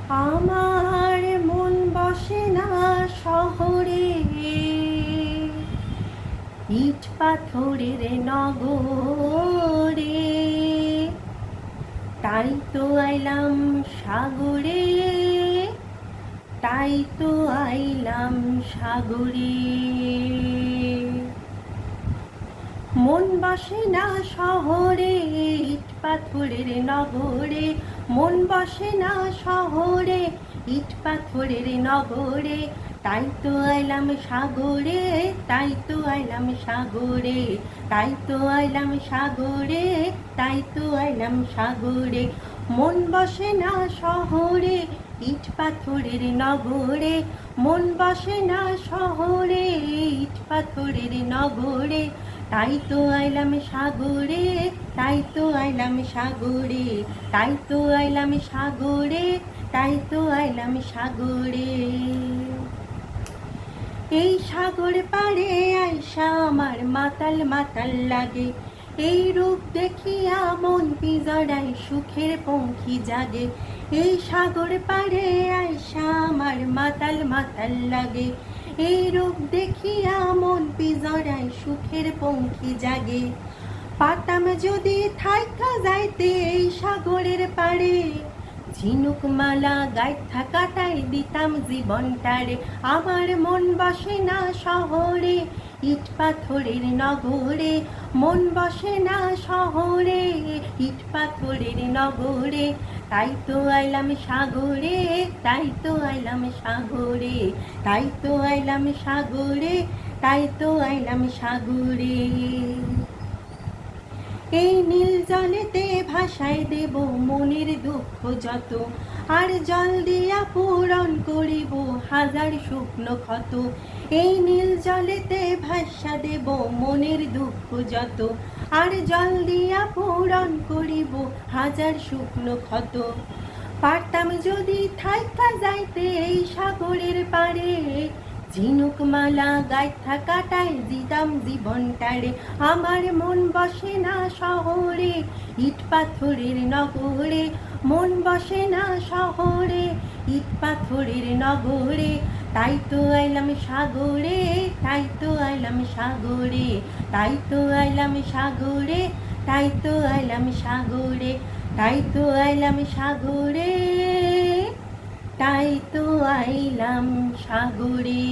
আমার মন বসে না শহরে, ইট পাথরের নগরে। তাই তো আইলাম সাগরে, তাই তো আইলাম সাগরে। মন বসে না শহরে, ইট পাথরের নগরে। মন বসে না শহরে, ইট পাথরের নগরে। তাই তো আইলাম সাগরে, তাই তো আইলাম সাগরে। তাই তো আইলাম সাগরে, তাই তো আইলাম সাগরে। মন বসে না শহরে, ইট পাথরের নগরে। মন বসে না শহরে, ইট পাথরের নগরে। তাই তো আইলাম সাগরে, তাই তো আইলাম সাগরে। তাই তো আইলাম সাগরে, তাই তো আইলাম সাগরে। এই সাগর পাড়ে আইসা আমার মাতাল মাতাল লাগে। এই রূপ দেখিয়া মন পিজড়াই সুখের পঙ্খী জাগে। এই সাগর পাড়ে আইসা আমার মাতাল মাতাল লাগে। এই রূপ দেখিয়া মন পিজড়াই সুখের পঙ্খী জাগে। পাতাম যদি থাইকা যাইতে এই সাগরের পাড়ে, ঝিনুক মালা গাইথা কাটাই দিতাম জীবনটারে। আমার মন বসে না শহরে, ইট পাথরের নগরে। মন বসে না শহরে, ইট পাথরের নগরে। তাই তো আইলাম সাগরে, তাই তো আইলাম সাগরে। তাই তো আইলাম সাগরে, তাই তো আইলাম সাগরে। এই নীল জলেতে ভাসায় দেব মনের দুঃখ যত, আর জল দিয়া পূরণ করিব হাজার শুকনো ক্ষত। এই নীল জলেতে ভাসা দেব মনের দুঃখ যত, আর জল দিয়া পূরণ করিব হাজার শুকনো ক্ষত। পারতাম যদি থাইকা যাইতে এই সাগরের পাড়ে, ঝিনুক মালা গাইথা কাটাই দিতাম জীবনটারে। আমার মন বসে না শহরে, ইট পাথরের নগরে। মন বসে না শহরে, ইট পাথরের নগরে। তাই তো আইলাম সাগরে, তাই তো আইলাম সাগরে। তাই তো আইলাম সাগরে, তাই তো আইলাম সাগরে। তাই তো আইলাম সাগরে, তাই তো আইলাম সাগরে।